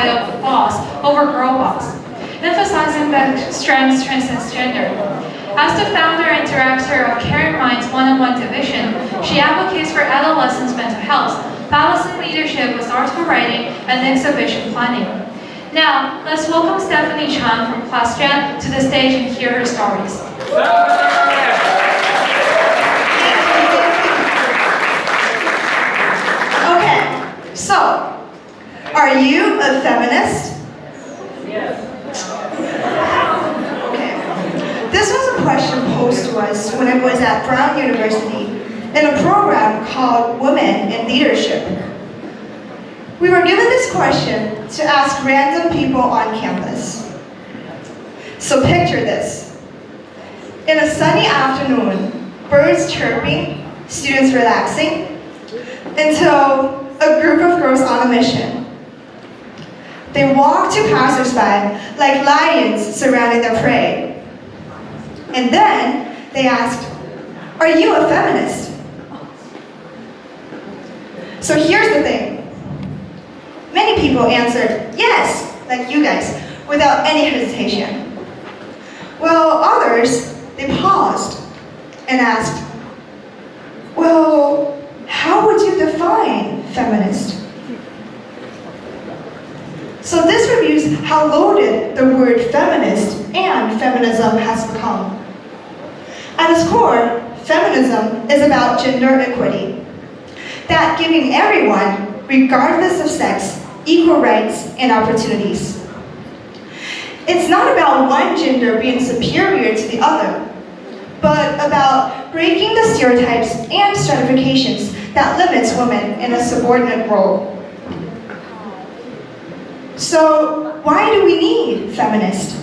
of boss over girl boss, emphasizing that strength transcends gender. As the founder and director of Caring Minds one-on-one division, she advocates for adolescents' mental health, balancing leadership with article writing and exhibition planning. Now, let's welcome Stephanie Chang from Class Gen to the stage and hear her stories. Okay, so, are you a feminist? Yes. Okay. This was a question posed to us when I was at Brown University in a program called Women in Leadership. We were given this question to ask random people on campus. So picture this. In a sunny afternoon, birds chirping, students relaxing, until a group of girls on a mission. They walked to passersby like lions surrounding their prey. And then they asked, "Are you a feminist?" So here's the thing. Many people answered, yes, like you guys, without any hesitation. While others, they paused and asked, well, how would you define feminist? So this reviews how loaded the word feminist and feminism has become. At its core, feminism is about gender equity, that giving everyone, regardless of sex, equal rights and opportunities. It's not about one gender being superior to the other, but about breaking the stereotypes and stratifications that limits women in a subordinate role. So, why do we need feminists?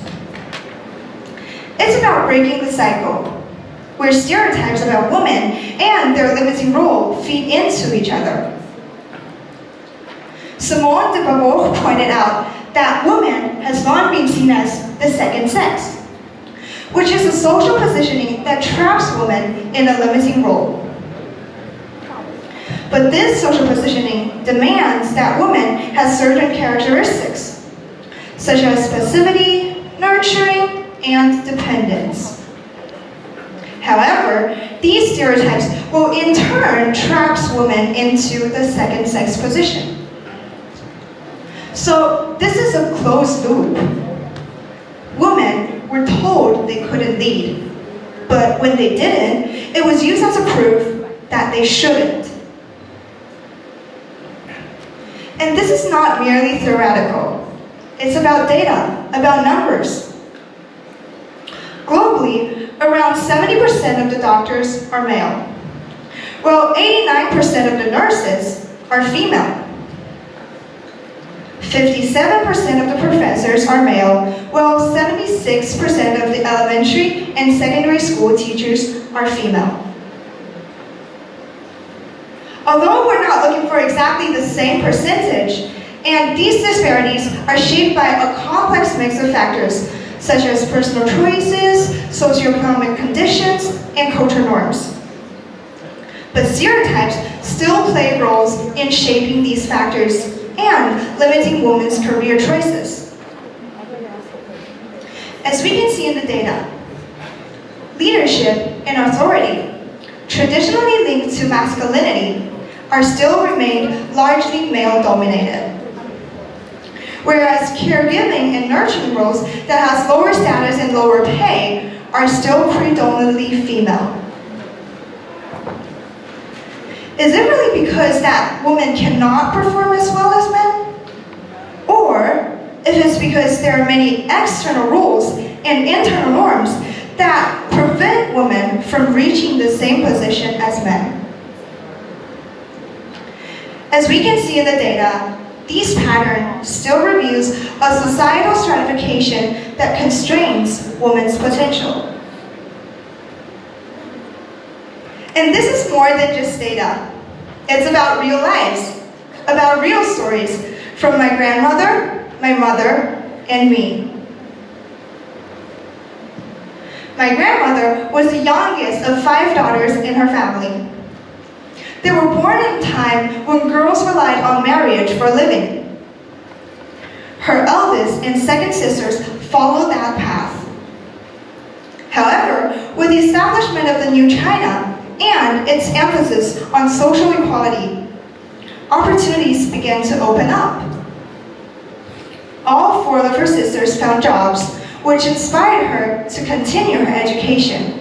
It's about breaking the cycle, where stereotypes about women and their limiting role feed into each other. Simone de Beauvoir pointed out that woman has long been seen as the second sex, which is a social positioning that traps women in a limiting role. But this social positioning demands that woman has certain characteristics, such as passivity, nurturing, and dependence. However, these stereotypes will in turn trap women into the second sex position. So this is a closed loop. Women were told they couldn't lead, but when they didn't, it was used as a proof that they shouldn't. And this is not merely theoretical. It's about data, about numbers. Globally, around 70% of the doctors are male, while 89% of the nurses are female. 57% of the professors are male, while 76% of the elementary and secondary school teachers are female. Although we're not looking for exactly the same percentage, and these disparities are shaped by a complex mix of factors, such as personal choices, socioeconomic conditions, and cultural norms. But stereotypes still play roles in shaping these factors and limiting women's career choices. As we can see in the data, leadership and authority, traditionally linked to masculinity, are still remain largely male-dominated. Whereas caregiving and nurturing roles that has lower status and lower pay are still predominantly female. Is it really because that women cannot perform as well as men? Or if it's because there are many external rules and internal norms that prevent women from reaching the same position as men? As we can see in the data, these patterns still reveals a societal stratification that constrains women's potential. And this is more than just data. It's about real lives, about real stories from my grandmother, my mother, and me. My grandmother was the youngest of 5 daughters in her family. They were born in a time when girls relied on marriage for a living. eldest and second sisters followed that path. However, with the establishment of the New China and its emphasis on social equality, opportunities began to open up. All four of her sisters found jobs, which inspired her to continue her education.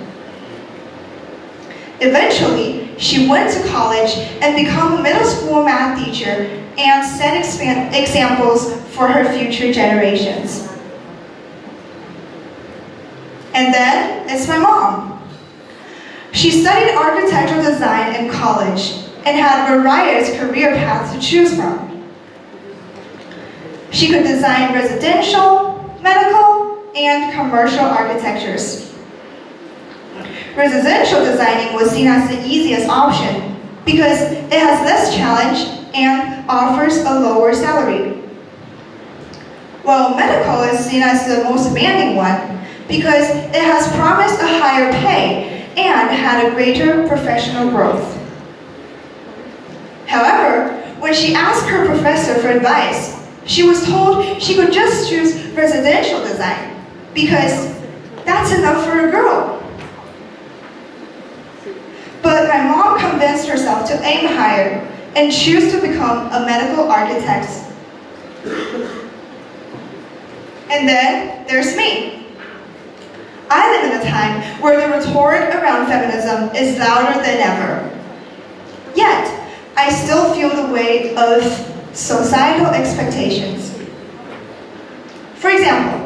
Eventually, she went to college and became a middle school math teacher and set examples for her future generations. And then, it's my mom. She studied architectural design in college and had various career paths to choose from. She could design residential, medical, and commercial architectures. Residential designing was seen as the easiest option because it has less challenge and offers a lower salary. While medical is seen as the most demanding one because it has promised a higher pay and had a greater professional growth. However, when she asked her professor for advice, she was told she could just choose residential design because that's enough for a girl. But my mom convinced herself to aim higher and choose to become a medical architect. And then there's me. I live in a time where the rhetoric around feminism is louder than ever. Yet, I still feel the weight of societal expectations. For example,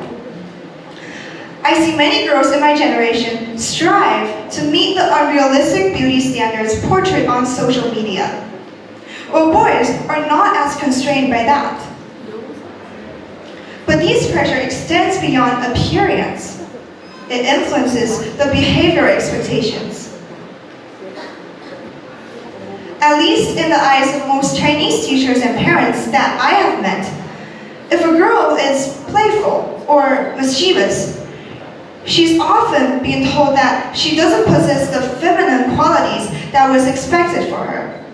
I see many girls in my generation strive to meet the unrealistic beauty standards portrayed on social media, while boys are not as constrained by that. But this pressure extends beyond appearance. It influences the behavioral expectations. At least in the eyes of most Chinese teachers and parents that I have met, if a girl is playful or mischievous, she's often being told that she doesn't possess the feminine qualities that was expected for her.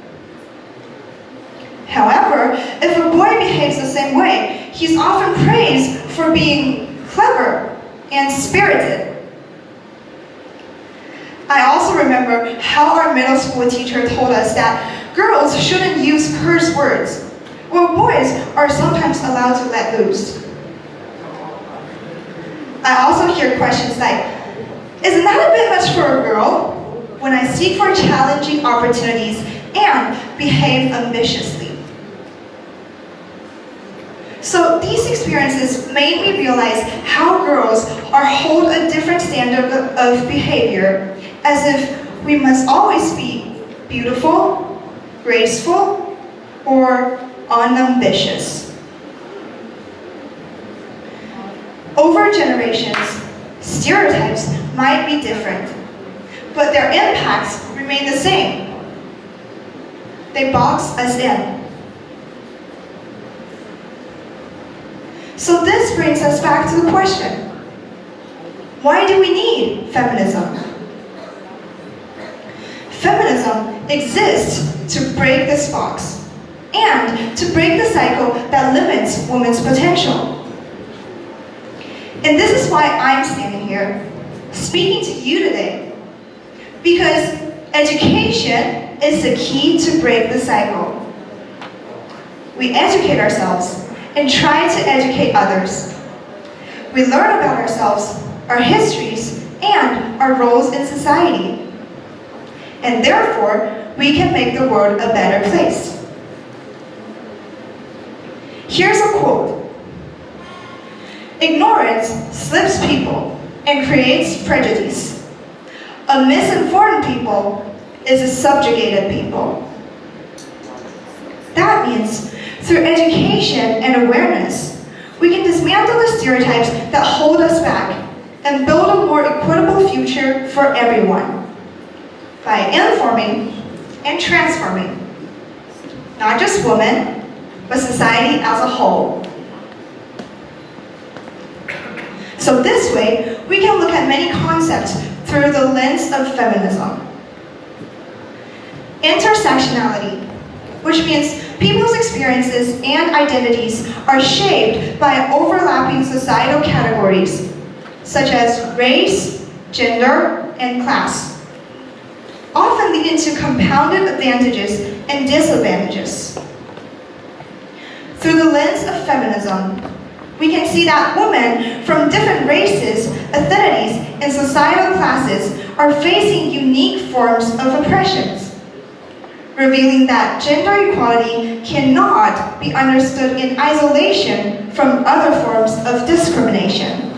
However, if a boy behaves the same way, he's often praised for being clever and spirited. I also remember how our middle school teacher told us that girls shouldn't use curse words, while boys are sometimes allowed to let loose. I also hear questions like, isn't that a bit much for a girl? When I seek for challenging opportunities and behave ambitiously. So these experiences made me realize how girls are held a different standard of behavior, as if we must always be beautiful, graceful, or unambitious. Over generations, stereotypes might be different, but their impacts remain the same. They box us in. So this brings us back to the question, why do we need feminism? Feminism exists to break this box and to break the cycle that limits women's potential. And this is why I'm standing here, speaking to you today, because education is the key to break the cycle. We educate ourselves and try to educate others. We learn about ourselves, our histories, and our roles in society. And therefore, we can make the world a better place. Here's a quote. Ignorance slips people and creates prejudice. A misinformed people is a subjugated people. That means through education and awareness, we can dismantle the stereotypes that hold us back and build a more equitable future for everyone by informing and transforming, not just women, but society as a whole. So this way, we can look at many concepts through the lens of feminism. Intersectionality, which means people's experiences and identities are shaped by overlapping societal categories, such as race, gender, and class, often leading to compounded advantages and disadvantages. Through the lens of feminism, we can see that women from different races, ethnicities, and societal classes are facing unique forms of oppressions, revealing that gender equality cannot be understood in isolation from other forms of discrimination.